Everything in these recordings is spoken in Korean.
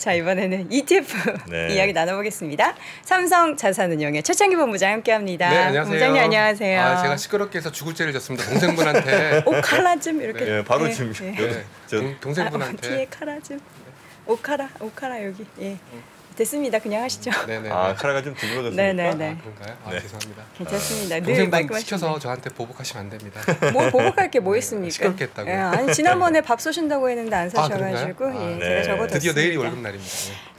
자, 이번에는 ETF 네. 이야기 나눠보겠습니다. 삼성자산운용의 최창기 본부장 함께합니다. 네, 안녕하세요. 본부장님 안녕하세요. 아, 제가 시끄럽게 해서 죽을 죄를 졌습니다. 동생분한테. 오카라 좀 이렇게. 예, 바로 지금 동생분한테. 뒤에 카라 좀. 오카라 여기. 예. 됐습니다. 그냥 하시죠. 네네. 아, 카라가 좀 둥그러졌습니까? 네네네. 아, 그런가요? 아, 네. 죄송합니다. 괜찮습니다. 늘 동생분 말씀하시면 시켜서 저한테 보복하시면 안 됩니다. 뭐 보복할 게 뭐 있습니까? 시끄럽게 했다고요. 예, 아니 지난번에 밥 쏘신다고 했는데 안 사셔가지고 그런가요? 예, 네. 제가 적어뒀습니다. 드디어 내일이 월급 날입니다.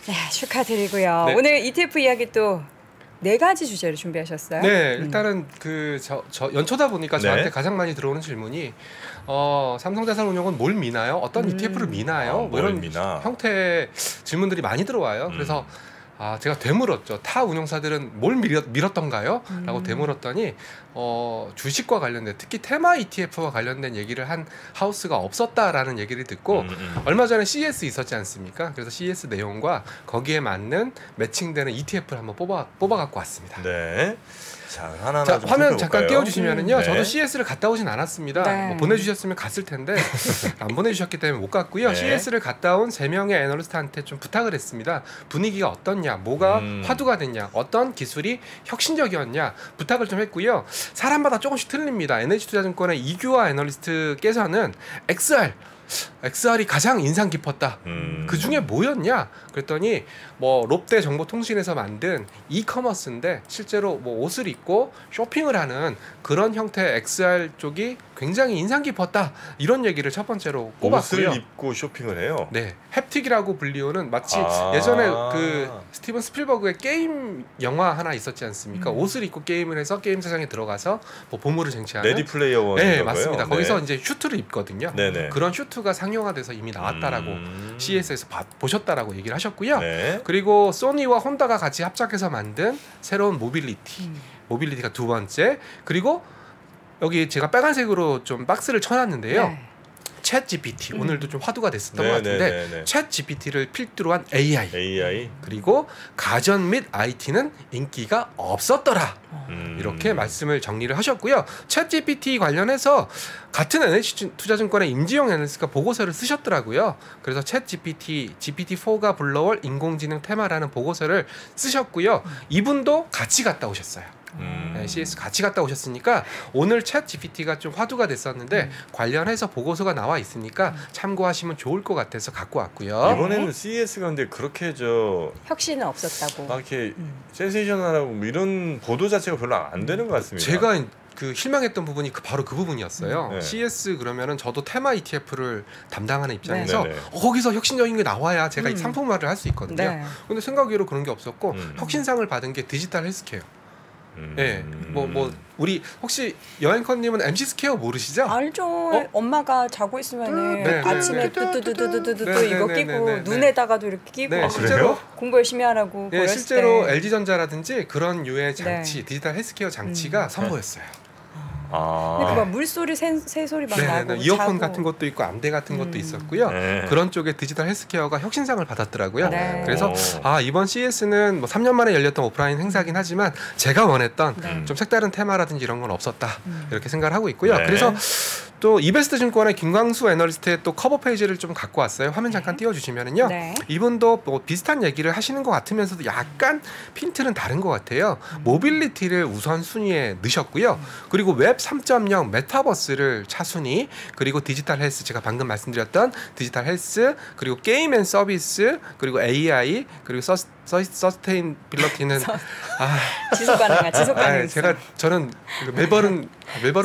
네. 네, 축하드리고요. 네. 오늘 ETF 이야기 또 4가지 주제를 준비하셨어요. 네, 일단은 저 연초다 보니까 네. 저한테 가장 많이 들어오는 질문이 삼성자산운용은 뭘 미나요? 어떤 ETF를 미나요? 뭐 이런 미나? 형태의 질문들이 많이 들어와요. 그래서 제가 되물었죠. 타 운용사들은 뭘 밀었던가요? 라고 되물었더니 주식과 관련된 특히 테마 ETF와 관련된 얘기를 한 하우스가 없었다라는 얘기를 듣고 얼마 전에 CES 있었지 않습니까? 그래서 CES 내용과 거기에 맞는 매칭되는 ETF를 한번 뽑아 갖고 왔습니다. 네. 자, 하나하나 자, 좀 화면 살펴볼까요? 잠깐 띄워주시면은요. 네. 저도 CES를 갔다 오진 않았습니다. 네. 뭐 보내주셨으면 갔을 텐데 안 보내주셨기 때문에 못 갔고요. 네. CES를 갔다 온 3명의 애널리스트한테 좀 부탁을 했습니다. 분위기가 어떻냐, 뭐가 화두가 됐냐, 어떤 기술이 혁신적이었냐 부탁을 좀 했고요. 사람마다 조금씩 틀립니다. NH투자증권의 이규화 애널리스트께서는 XR이 가장 인상 깊었다. 그 중에 뭐였냐? 그랬더니 뭐 롯데 정보통신에서 만든 이커머스인데 실제로 뭐 옷을 입고 쇼핑을 하는 그런 형태의 XR 쪽이 굉장히 인상 깊었다. 이런 얘기를 첫 번째로 꼽았고요. 옷을 입고 쇼핑을 해요. 네, 햅틱이라고 불리우는 마치 예전에 그 스티븐 스필버그의 게임 영화 하나 있었지 않습니까? 옷을 입고 게임을 해서 게임 세상에 들어가서 뭐 보물을 쟁취하는. 레디 플레이어 원. 네, 맞습니다. 네. 거기서 이제 슈트를 입거든요. 네네. 그런 슈트가 상용화돼서 이미 나왔다라고 CES에서 보셨다라고 얘기를 하셨고요. 네. 그리고 소니와 혼다가 같이 합작해서 만든 새로운 모빌리티가 두 번째. 그리고 여기 제가 빨간색으로 좀 박스를 쳐놨는데요. 네. 챗 GPT 오늘도 좀 화두가 됐었던 네, 것 같은데 네, 네, 네. 챗 GPT를 필두로 한 AI AI. 그리고 가전 및 IT는 인기가 없었더라. 이렇게 말씀을 정리를 하셨고요. 챗 GPT 관련해서 같은 NH투자증권의 임지영 애널리스트가 보고서를 쓰셨더라고요. 그래서 챗 GPT-4가 불러올 인공지능 테마라는 보고서를 쓰셨고요. 이분도 같이 갔다 오셨어요. 네, CS 같이 갔다 오셨으니까 오늘 챗 GPT가 좀 화두가 됐었는데 관련해서 보고서가 나와 있으니까 참고하시면 좋을 것 같아서 갖고 왔고요. 이번에는 CES가 근데 그렇게 혁신은 없었다고. 막 이렇게 센세이션하고 뭐 이런 보도 자체가 별로 안 되는 것 같습니다. 제가 그 실망했던 부분이 바로 그 부분이었어요. 네. CES 그러면은 저도 테마 ETF를 담당하는 입장에서 네. 거기서 혁신적인 게 나와야 제가 이 상품화를 할 수 있거든요. 네. 근데 생각외로 그런 게 없었고 혁신상을 받은 게 디지털 헬스케어. 예, 뭐 우리 혹시 여행커님은 MC 스퀘어 모르시죠? 알죠. 엄마가 자고 있으면은 네, 아침에 네, 뚜뚜뚜뚜뚜뚜 네, 이거 네, 끼고 네, 네, 네. 눈에다가도 이렇게 끼고 네, 실제로 공부 열심히 하라고. 예, 그랬을 실제로 때. LG전자라든지 그런 유의 장치, 디지털 헬스케어 장치가 선보였어요. 근데 그막 물소리, 새소리 막 나고 이어폰 자고. 같은 것도 있고 암대 같은 것도 있었고요. 네. 그런 쪽에 디지털 헬스케어가 혁신상을 받았더라고요. 네. 그래서 이번 CES는 뭐 3년 만에 열렸던 오프라인 행사긴 하지만 제가 원했던 좀 색다른 테마라든지 이런 건 없었다. 이렇게 생각을 하고 있고요. 네. 그래서 또 이베스트 증권의 김광수 애널리스트의 또 커버 페이지를 좀 갖고 왔어요. 화면 잠깐 띄워주시면은요. 네. 이분도 뭐 비슷한 얘기를 하시는 것 같으면서도 약간 핀트는 다른 것 같아요. 모빌리티를 우선순위에 넣으셨고요. 그리고 웹 3.0 메타버스를 차순위, 그리고 디지털 헬스, 제가 방금 말씀드렸던 디지털 헬스, 그리고 게임 앤 서비스, 그리고 AI, 그리고 서스테인빌리티는 지속 가능. 저는 멜버른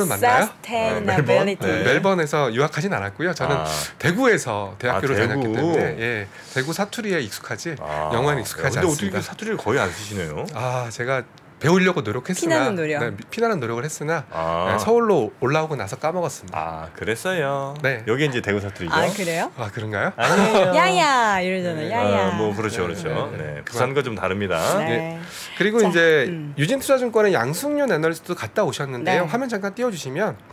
맞나요? Sustainability. 네, 멜번에서 유학하진 않았고요. 저는 대구에서 대학교를 다녔기 때문에 대구 사투리에 익숙하지 영어는 익숙하지 근데 않습니다. 어떻게 사투리를 거의 안 쓰시네요? 제가 배우려고 노력했으나 피나는 노력. 네, 피나는 노력을 했으나 서울로 올라오고 나서 까먹었습니다. 그랬어요. 네. 여기 이제 대구 사투리죠. 그래요? 그런가요? 아니에요. 야야 이러잖아요. 야야. 뭐 그렇죠. 네. 부산과 좀 다릅니다. 네. 그리고 이제 유진투자증권의 양승윤 애널리스트도 갔다 오셨는데요. 네. 화면 잠깐 띄워주시면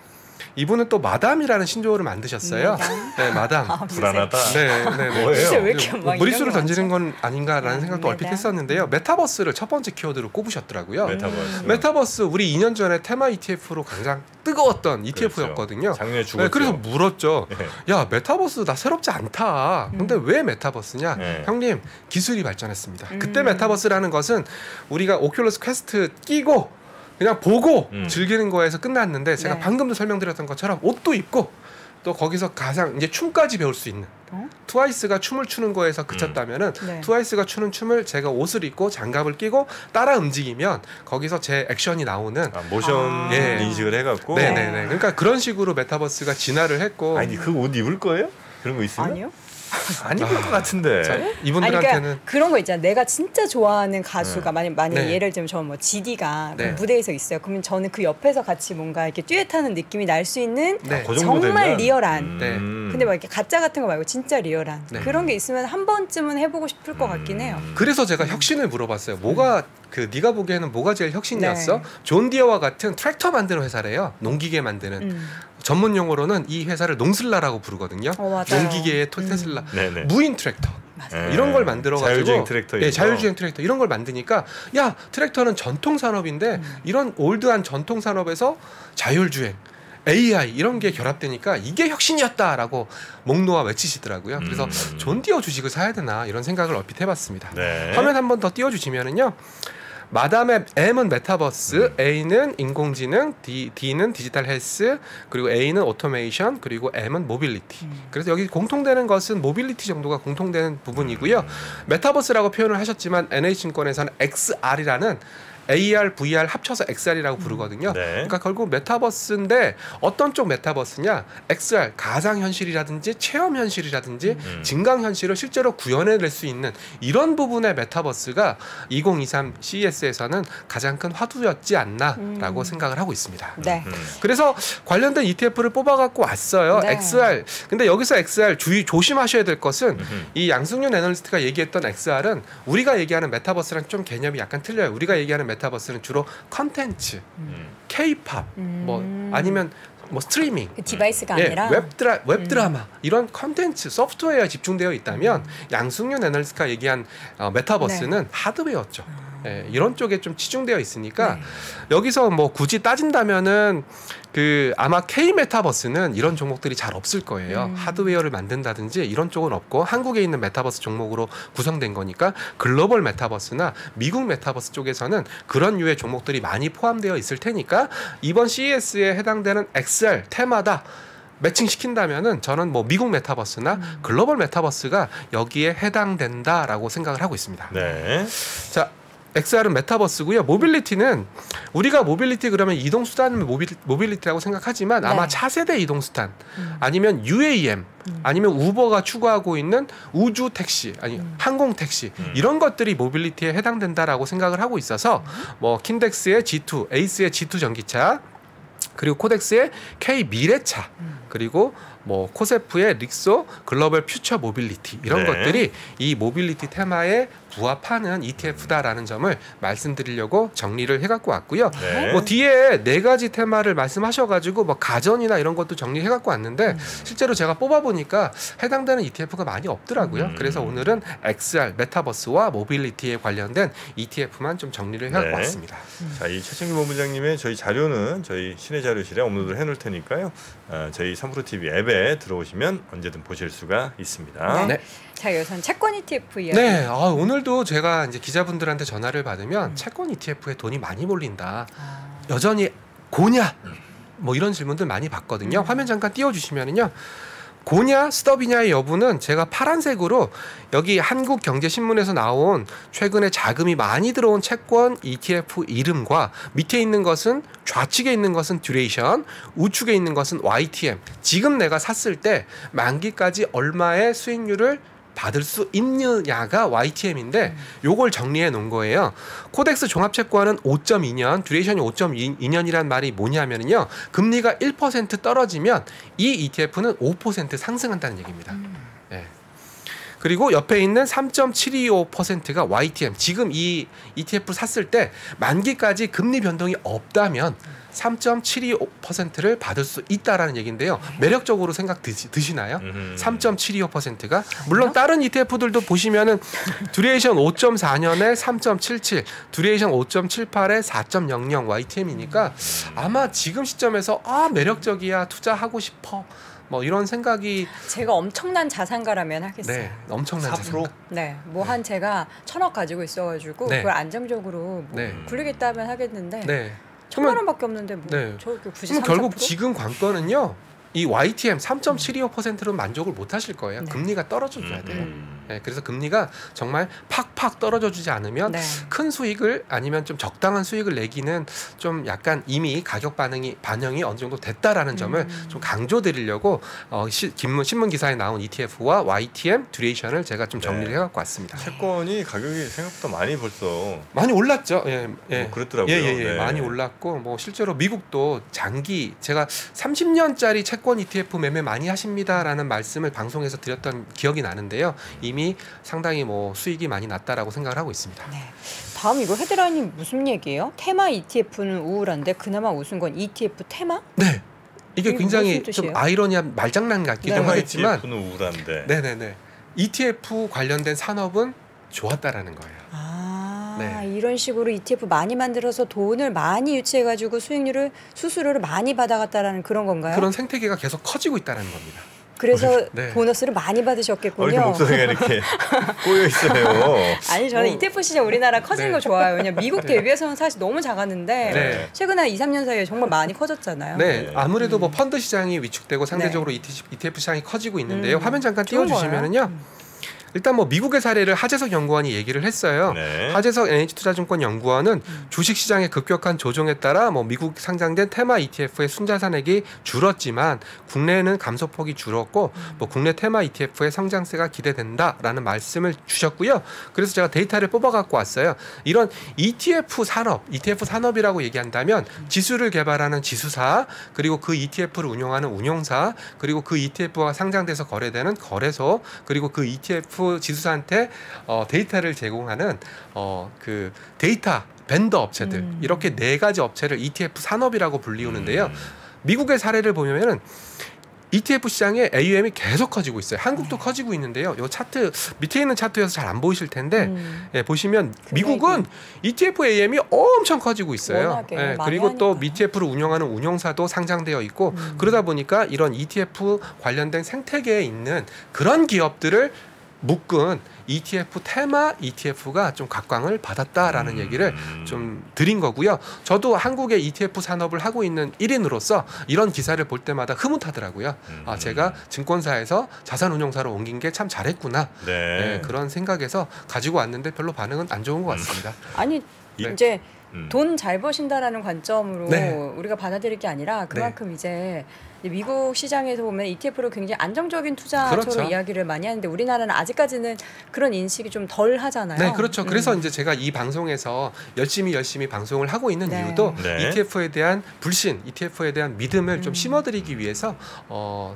이분은 또 마담이라는 신조어를 만드셨어요. 네, 마담. 아, 불안하다. 네. 글쎄, 왜 뭐예요? 이렇게 막 무리수를 이런 거 던지는 건 아닌가라는 생각도 얼핏 마담. 했었는데요. 메타버스를 첫 번째 키워드로 꼽으셨더라고요. 메타버스. 메타버스 우리 2년 전에 테마 ETF로 가장 뜨거웠던 ETF였거든요. 작년에 죽었죠. 네, 그래서 물었죠. 네. 야, 메타버스 나 새롭지 않다. 근데 왜 메타버스냐? 네. 형님, 기술이 발전했습니다. 그때 메타버스라는 것은 우리가 오큘러스 퀘스트 끼고 그냥 보고 즐기는 거에서 끝났는데 제가 네. 방금도 설명드렸던 것처럼 옷도 입고 또 거기서 가장 이제 춤까지 배울 수 있는 트와이스가 춤을 추는 거에서 그쳤다면은 네. 트와이스가 추는 춤을 제가 옷을 입고 장갑을 끼고 따라 움직이면 거기서 제 액션이 나오는 모션 예. 인식을 해갖고. 네네네. 그러니까 그런 식으로 메타버스가 진화를 했고 아니 그 옷 입을 거예요? 그런 거 있어요? 아니요? 안 입을 것 같은데. 자, 아니 이분들한테는 그러니까 그런 거 있잖아. 내가 진짜 좋아하는 가수가 만약 네. 예를 들면 저 뭐 GD가 네. 무대에서 있어요. 그러면 저는 그 옆에서 같이 뭔가 이렇게 듀엣하는 느낌이 날 수 있는 네. 그 정도 정말 되면? 리얼한. 네. 근데 막 이렇게 가짜 같은 거 말고 진짜 리얼한 네. 그런 게 있으면 한 번쯤은 해보고 싶을 것 같긴 해요. 그래서 제가 혁신을 물어봤어요. 뭐가 그 네가 보기에는 뭐가 제일 혁신이었어? 네. 존 디어와 같은 트랙터 만드는 회사래요. 농기계 만드는. 전문 용어로는 이 회사를 농슬라라고 부르거든요. 맞아요. 농기계의 테슬라. 네네. 무인 트랙터. 네. 이런 걸 만들어가지고 자율주행 트랙터. 네, 자율주행 트랙터 이런 걸 만드니까 야 트랙터는 전통 산업인데 이런 올드한 전통 산업에서 자율주행 AI 이런 게 결합되니까 이게 혁신이었다라고 목 놓아 외치시더라고요. 그래서 존 디어 주식을 사야 되나 이런 생각을 얼핏 해봤습니다. 네. 화면 한 번 더 띄워주시면은요. 마담의 M은 메타버스, A는 인공지능, D는 디지털 헬스, 그리고 A는 오토메이션, 그리고 M은 모빌리티. 그래서 여기 공통되는 것은 모빌리티 정도가 공통되는 부분이고요. 메타버스라고 표현을 하셨지만 NH증권에서는 XR이라는 AR, VR 합쳐서 XR이라고 부르거든요. 네. 그러니까 결국 메타버스인데 어떤 쪽 메타버스냐? XR, 가상현실이라든지 체험현실이라든지 증강현실을 실제로 구현해낼 수 있는 이런 부분의 메타버스가 2023 CES에서는 가장 큰 화두였지 않나라고 생각을 하고 있습니다. 네. 그래서 관련된 ETF를 뽑아갖고 왔어요. 네. XR. 근데 여기서 XR 조심하셔야 될 것은 이 양승윤 애널리스트가 얘기했던 XR은 우리가 얘기하는 메타버스랑 좀 개념이 약간 틀려요. 우리가 얘기하는 메타버스는 주로 컨텐츠, K-팝, 뭐 아니면 뭐 스트리밍, 그 디바이스가 예, 아니라 웹드라마 이런 컨텐츠 소프트웨어에 집중되어 있다면 양승윤 애널리스트가 얘기한 메타버스는 하드웨어죠. 예, 이런 쪽에 좀 치중되어 있으니까 여기서 뭐 굳이 따진다면은 그 아마 K 메타버스는 이런 종목들이 잘 없을 거예요. 하드웨어를 만든다든지 이런 쪽은 없고 한국에 있는 메타버스 종목으로 구성된 거니까 글로벌 메타버스나 미국 메타버스 쪽에서는 그런 류의 종목들이 많이 포함되어 있을 테니까 이번 CES에 해당되는 XR 테마다 매칭시킨다면은 저는 뭐 미국 메타버스나 글로벌 메타버스가 여기에 해당된다라고 생각을 하고 있습니다. 네. 자, XR은 메타버스고요. 모빌리티는 우리가 모빌리티 그러면 이동 수단은 모빌리티라고 생각하지만 아마 네. 차세대 이동 수단 아니면 UAM 아니면 우버가 추구하고 있는 우주 택시 아니 항공 택시 이런 것들이 모빌리티에 해당된다라고 생각을 하고 있어서 뭐 킨덱스의 G2, 에이스의 G2 전기차 그리고 코덱스의 K 미래차 그리고 뭐 코세프의 릭소 글로벌 퓨처 모빌리티 이런 네. 것들이 이 모빌리티 테마에 부합하는 ETF다라는 점을 말씀드리려고 정리를 해갖고 왔고요. 네. 뭐 뒤에 네 가지 테마를 말씀하셔가지고 뭐 가전이나 이런 것도 정리해갖고 왔는데 실제로 제가 뽑아보니까 해당되는 ETF가 많이 없더라고요. 그래서 오늘은 XR 메타버스와 모빌리티에 관련된 ETF만 좀 정리를 해갖고 네. 왔습니다. 자, 이 최창규 본부장님의 저희 자료는 저희 신의 자료실에 업로드를 해놓을 테니까요. 저희 3프로 TV 앱에 들어오시면 언제든 보실 수가 있습니다. 네. 자, 여기서는 채권 ETF 이야기. 네, 오늘도 제가 이제 기자분들한테 전화를 받으면 채권 ETF에 돈이 많이 몰린다. 여전히 고냐? 뭐 이런 질문들 많이 받거든요. 화면 잠깐 띄워주시면은요. 고냐 스톱이냐의 여부는 제가 파란색으로 여기 한국경제신문에서 나온 최근에 자금이 많이 들어온 채권 ETF 이름과 밑에 있는 것은 좌측에 있는 것은 듀레이션, 우측에 있는 것은 YTM. 지금 내가 샀을 때 만기까지 얼마의 수익률을 받을 수 있느냐가 YTM인데 요걸 정리해 놓은 거예요. 코덱스 종합채권은 5.2년, 듀레이션이 5.2년이란 말이 뭐냐면요. 금리가 1% 떨어지면 이 ETF는 5% 상승한다는 얘기입니다. 네. 그리고 옆에 있는 3.725%가 YTM. 지금 이 ETF 샀을 때 만기까지 금리 변동이 없다면 3.725%를 받을 수 있다라는 얘기인데요. 매력적으로 생각 드시나요? 3.725%가 물론 다른 ETF들도 보시면은 듀레이션 5.4년에 3.77, 듀레이션 5.78에 4.00 YTM이니까 아마 지금 시점에서 매력적이야, 투자하고 싶어. 뭐 이런 생각이 제가 엄청난 자산가라면 하겠어요. 네, 엄청난 4%? 자산가. 네, 뭐 한 제가 1,000억 가지고 있어가지고 네. 그걸 안정적으로 뭐 네. 굴리겠다 하면 하겠는데 네. 1,000만 원밖에 없는데 뭐 네. 저렇게 굳이 그럼 3, 결국 4%? 지금 관건은요. 이 YTM 3.725%로 만족을 못 하실 거예요. 네. 금리가 떨어져 줘야 돼요. 네, 그래서 금리가 정말 팍팍 떨어져 주지 않으면 네. 큰 수익을 아니면 좀 적당한 수익을 내기는 좀 약간 이미 가격 반영이 어느 정도 됐다라는 점을 좀 강조드리려고 신문 기사에 나온 ETF와 YTM 듀레이션을 제가 좀 정리를 해갖고 왔습니다. 채권이 가격이 생각보다 많이 벌써 많이 올랐죠. 예, 뭐 그렇더라고요. 네. 많이 올랐고 뭐 실제로 미국도 장기 제가 30년짜리 채권 ETF 매매 많이 하십니다라는 말씀을 방송에서 드렸던 기억이 나는데요. 이미 상당히 뭐 수익이 많이 났다라고 생각을 하고 있습니다. 네. 다음 이거 헤드라인이 무슨 얘기예요? 테마 ETF는 우울한데 그나마 웃은 건 ETF 테마? 네. 이게 이게 굉장히 무슨 좀 뜻이에요? 아이러니한 말장난 같기도 네. 하겠지만 ETF는 우울한데. 네네네. ETF 관련된 산업은 좋았다라는 거예요. 네. 이런 식으로 ETF 많이 만들어서 돈을 많이 유치해가지고 수수료를 많이 받아갔다라는 그런 건가요? 그런 생태계가 계속 커지고 있다는 겁니다. 그래서 네. 보너스를 많이 받으셨겠군요. 이렇게 목소리가 이렇게 꼬여 있어요. 아니 저는 ETF 시장 우리나라 커지는 네. 거 좋아요. 왜냐면 미국 대비해서는 사실 너무 작았는데 네. 최근 한 2, 3년 사이에 정말 많이 커졌잖아요. 네, 네. 아무래도 뭐 펀드 시장이 위축되고 상대적으로 ETF 시장이 커지고 있는데요. 화면 잠깐 좋은 띄워주시면은요. 일단 뭐 미국의 사례를 하재석 연구원이 얘기를 했어요. 네. 하재석 NH투자증권 연구원은 주식시장의 급격한 조정에 따라 뭐 미국 상장된 테마 ETF의 순자산액이 줄었지만 국내에는 감소폭이 줄었고 뭐 국내 테마 ETF의 성장세가 기대된다라는 말씀을 주셨고요. 그래서 제가 데이터를 뽑아갖고 왔어요. 이런 ETF 산업이라고 얘기한다면 지수를 개발하는 지수사, 그리고 그 ETF를 운영하는 운용사, 그리고 그 ETF가 상장돼서 거래되는 거래소, 그리고 그 ETF 지수사한테 데이터를 제공하는 그 데이터 벤더 업체들, 이렇게 네 가지 업체를 ETF 산업이라고 불리우는데요. 미국의 사례를 보면은 ETF 시장의 AUM이 계속 커지고 있어요. 한국도 커지고 있는데요. 이 차트 밑에 있는 차트여서 잘 안 보이실 텐데 보시면 미국은 ETF AUM이 엄청 커지고 있어요. 워낙에 많이 그리고 또 하니까. ETF를 운영하는 운용사도 상장되어 있고 그러다 보니까 이런 ETF 관련된 생태계에 있는 그런 기업들을 묶은 ETF 테마 ETF가 좀 각광을 받았다라는 얘기를 좀 드린 거고요. 저도 한국의 ETF 산업을 하고 있는 1인으로서 이런 기사를 볼 때마다 흐뭇하더라고요. 제가 증권사에서 자산운용사로 옮긴 게 참 잘했구나. 네. 그런 생각에서 가지고 왔는데 별로 반응은 안 좋은 것 같습니다. 아니 네. 이제 돈 잘 버신다라는 관점으로 네. 우리가 받아들일 게 아니라 그만큼 이제 미국 시장에서 보면 ETF로 굉장히 안정적인 투자처로 그렇죠. 이야기를 많이 하는데 우리나라는 아직까지는 그런 인식이 좀 덜 하잖아요. 네, 그렇죠. 그래서 이제 제가 이 방송에서 열심히 방송을 하고 있는 네. 이유도 네. ETF에 대한 불신, ETF에 대한 믿음을 좀 심어드리기 위해서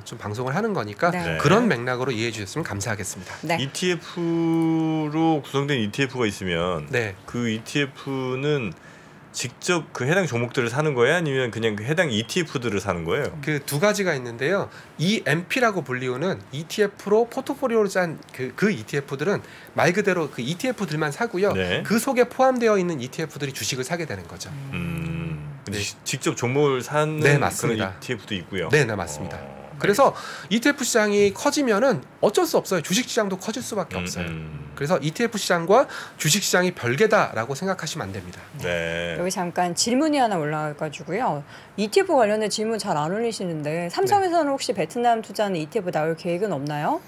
좀 방송을 하는 거니까 네. 그런 맥락으로 이해해 주셨으면 감사하겠습니다. 네. ETF로 구성된 ETF가 있으면 네. 그 ETF는 직접 그 해당 종목들을 사는 거예요? 아니면 그냥 그 해당 ETF들을 사는 거예요? 그 두 가지가 있는데요. EMP라고 불리우는 ETF로 포트폴리오를 짠 그 ETF들은 말 그대로 그 ETF들만 사고요. 네. 그 속에 포함되어 있는 ETF들이 주식을 사게 되는 거죠. 근데 네. 직접 종목을 사는 네, 맞습니다. 그런 ETF도 있고요. 네, 맞습니다. 그래서 ETF 시장이 커지면은 어쩔 수 없어요. 주식 시장도 커질 수밖에 없어요. 그래서 ETF 시장과 주식 시장이 별개다라고 생각하시면 안 됩니다. 네. 여기 잠깐 질문이 하나 올라와가지고요. ETF 관련된 질문 잘 안 올리시는데 삼성에서는 혹시 베트남 투자하는 ETF 나올 계획은 없나요?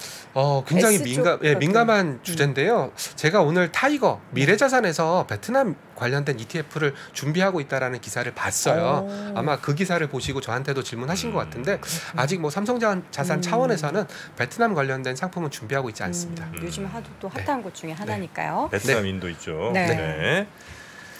굉장히 S 쪽 민감한 주제인데요. 제가 오늘 타이거 미래자산에서 베트남 관련된 ETF를 준비하고 있다라는 기사를 봤어요. 아마 그 기사를 보시고 저한테도 질문하신 것 같은데 아직 뭐 삼성자산 차원에서는 베트남 관련된 상품은 준비하고 있지 않습니다. 요즘 하도 또 핫한 곳 중에 하나니까요. 베트남 인도 있죠. 네. 네.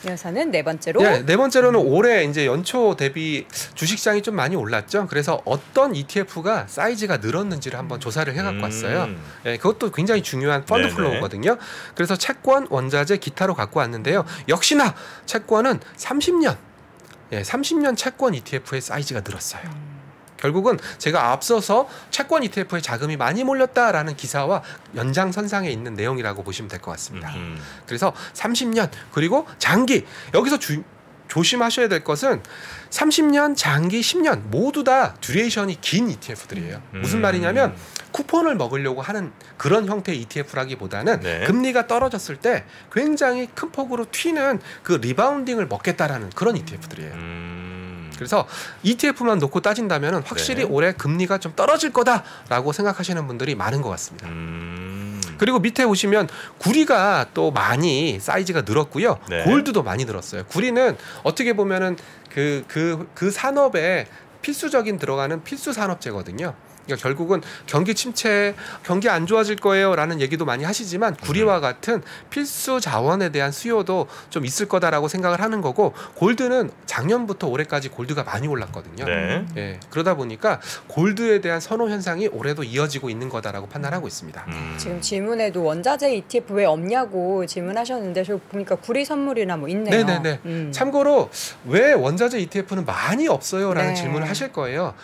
이어서는 네 번째로. 네, 네 번째로는 올해 이제 연초 대비 주식시장이 좀 많이 올랐죠. 그래서 어떤 ETF가 사이즈가 늘었는지를 한번 조사를 해갖고 왔어요. 네, 그것도 굉장히 중요한 펀드 네네. 플로우거든요. 그래서 채권, 원자재, 기타로 갖고 왔는데요. 역시나 채권은 30년, 30년 채권 ETF의 사이즈가 늘었어요. 결국은 제가 앞서서 채권 ETF에 자금이 많이 몰렸다라는 기사와 연장선상에 있는 내용이라고 보시면 될 것 같습니다. 그래서 30년 그리고 장기 여기서 조심하셔야 될 것은 30년, 장기, 10년 모두 다 듀레이션이 긴 ETF들이에요. 무슨 말이냐면 쿠폰을 먹으려고 하는 그런 형태의 ETF라기보다는 네. 금리가 떨어졌을 때 굉장히 큰 폭으로 튀는 그 리바운딩을 먹겠다라는 그런 ETF들이에요. 그래서 ETF만 놓고 따진다면 확실히 네. 올해 금리가 좀 떨어질 거다라고 생각하시는 분들이 많은 것 같습니다. 그리고 밑에 보시면 구리가 또 많이 사이즈가 늘었고요. 네. 골드도 많이 늘었어요. 구리는 어떻게 보면은 그 산업에 필수적인 들어가는 필수 산업재거든요. 그러니까 결국은 경기 침체, 경기 안 좋아질 거예요라는 얘기도 많이 하시지만 구리와 같은 필수 자원에 대한 수요도 좀 있을 거다라고 생각을 하는 거고 골드는 작년부터 올해까지 골드가 많이 올랐거든요. 네. 예, 그러다 보니까 골드에 대한 선호 현상이 올해도 이어지고 있는 거다라고 판단하고 있습니다. 지금 질문에도 원자재 ETF 왜 없냐고 질문하셨는데 저 보니까 구리 선물이나 뭐 있네요. 네네네. 참고로 왜 원자재 ETF는 많이 없어요라는 네. 질문을 하실 거예요.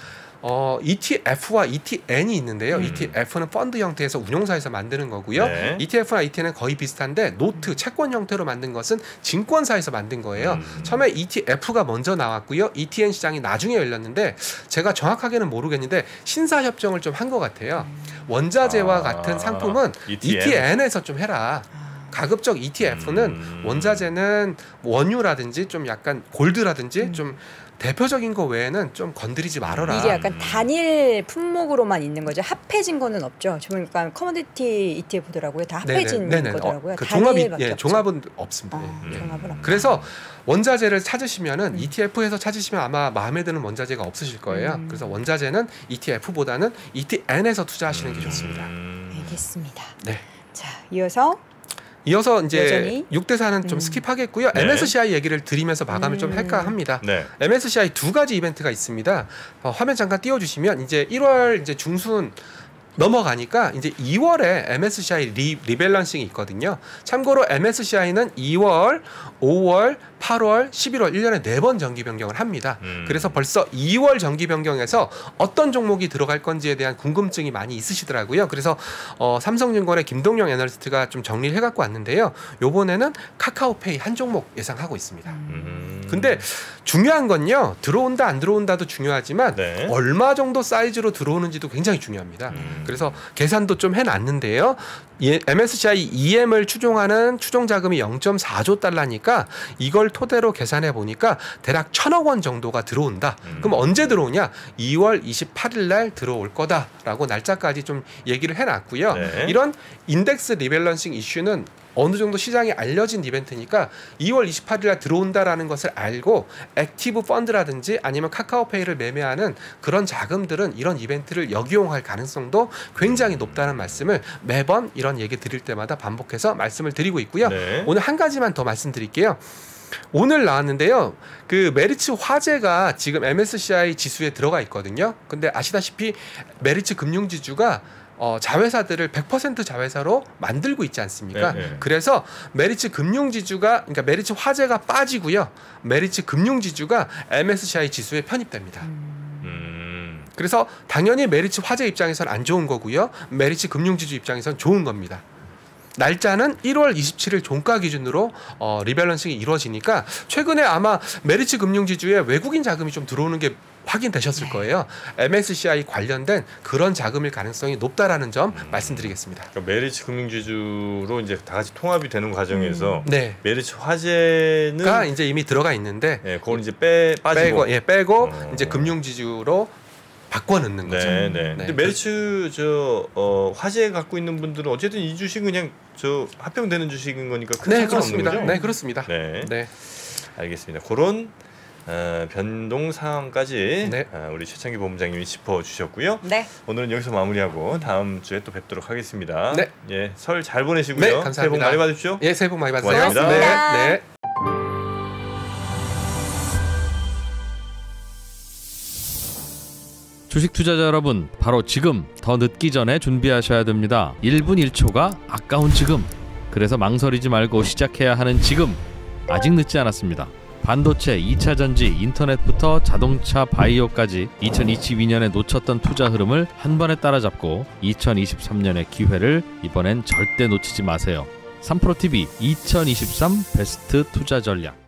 ETF와 ETN이 있는데요. ETF는 펀드 형태에서 운용사에서 만드는 거고요. 네. ETF와 ETN은 거의 비슷한데 노트, 채권 형태로 만든 것은 증권사에서 만든 거예요. 처음에 ETF가 먼저 나왔고요. ETN 시장이 나중에 열렸는데 제가 정확하게는 모르겠는데 신사협정을 좀 한 것 같아요. 원자재와 같은 상품은 ETN에서 좀 해라. 가급적 ETF는 원자재는 원유라든지 좀 약간 골드라든지 좀 대표적인 거 외에는 좀 건드리지 말아라. 이게 약간 단일 품목으로만 있는 거죠. 합해진 거는 없죠. 그러니까 커머디티 ETF더라고요. 다 합해진 거더라고요. 그 단일밖에 없죠. 종합은 없습니다. 종합은 없다. 그래서 원자재를 찾으시면은 ETF에서 찾으시면 아마 마음에 드는 원자재가 없으실 거예요. 그래서 원자재는 ETF보다는 ETN에서 투자하시는 게 좋습니다. 알겠습니다. 네. 자, 이어서 이제 여전히? 6대4는 좀 스킵하겠고요. 네. MSCI 얘기를 드리면서 마감을 좀 할까 합니다. 네. MSCI 두 가지 이벤트가 있습니다. 화면 잠깐 띄워주시면 이제 1월 이제 중순 넘어가니까 이제 2월에 MSCI 리밸런싱이 있거든요. 참고로 MSCI는 2월, 5월, 8월, 11월 1년에 4번 정기 변경을 합니다. 그래서 벌써 2월 정기 변경에서 어떤 종목이 들어갈 건지에 대한 궁금증이 많이 있으시더라고요. 그래서 삼성증권의 김동영 애널리스트가 좀 정리를 해갖고 왔는데요. 요번에는 카카오페이 한 종목 예상하고 있습니다. 근데 중요한 건요. 들어온다 안 들어온다도 중요하지만 네. 얼마 정도 사이즈로 들어오는지도 굉장히 중요합니다. 그래서 계산도 좀 해놨는데요. MSCI EM을 추종하는 추종 자금이 0.4조 달러니까 이걸 토대로 계산해 보니까 대략 1,000억 원 정도가 들어온다. 그럼 언제 들어오냐? 2월 28일 날 들어올 거다라고 날짜까지 좀 얘기를 해놨고요. 네. 이런 인덱스 리밸런싱 이슈는 어느 정도 시장에 알려진 이벤트니까 2월 28일 날 들어온다라는 것을 알고 액티브 펀드라든지 아니면 카카오페이를 매매하는 그런 자금들은 이런 이벤트를 역이용할 가능성도 굉장히 높다는 말씀을 매번 이런 얘기 드릴 때마다 반복해서 말씀을 드리고 있고요. 네. 오늘 한 가지만 더 말씀드릴게요. 오늘 나왔는데요. 그 메리츠 화재가 지금 MSCI 지수에 들어가 있거든요. 근데 아시다시피 메리츠 금융지주가 자회사들을 100% 자회사로 만들고 있지 않습니까? 네. 그래서 메리츠 금융지주가 그러니까 메리츠 화재가 빠지고요. 메리츠 금융지주가 MSCI 지수에 편입됩니다. 그래서 당연히 메리츠 화재 입장에서는 안 좋은 거고요. 메리츠 금융지주 입장에서는 좋은 겁니다. 날짜는 1월 27일 종가 기준으로 리밸런싱이 이루어지니까 최근에 아마 메리츠 금융지주에 외국인 자금이 좀 들어오는 게 확인되셨을 거예요. MSCI 관련된 그런 자금일 가능성이 높다라는 점 말씀드리겠습니다. 그러니까 메리츠 금융지주로 이제 다 같이 통합이 되는 과정에서 네. 메리츠 화재는 이제 이미 들어가 있는데 그걸 이제 빠지고 빼고 이제 금융지주로 바꿔 넣는 거죠. 네. 근데 메리츠 화재 갖고 있는 분들은 어쨌든 이 주식은 그냥 합병되는 주식인 거니까 큰 상관 없는 거죠? 네, 그렇습니다. 네. 알겠습니다. 그런 변동 상황까지 네. 우리 최창기 본부장님이 짚어주셨고요. 네. 오늘은 여기서 마무리하고 다음 주에 또 뵙도록 하겠습니다. 네. 설 잘 보내시고요. 네, 감사합니다. 새해 복 많이 받으십시오. 새해 복 많이 받으세요. 고맙습니다. 네. 주식 투자자 여러분, 바로 지금 더 늦기 전에 준비하셔야 됩니다. 1분 1초가 아까운 지금. 그래서 망설이지 말고 시작해야 하는 지금. 아직 늦지 않았습니다. 반도체, 2차 전지, 인터넷부터 자동차, 바이오까지 2022년에 놓쳤던 투자 흐름을 한 번에 따라잡고 2023년의 기회를 이번엔 절대 놓치지 마세요. 3프로TV 2023 베스트 투자 전략.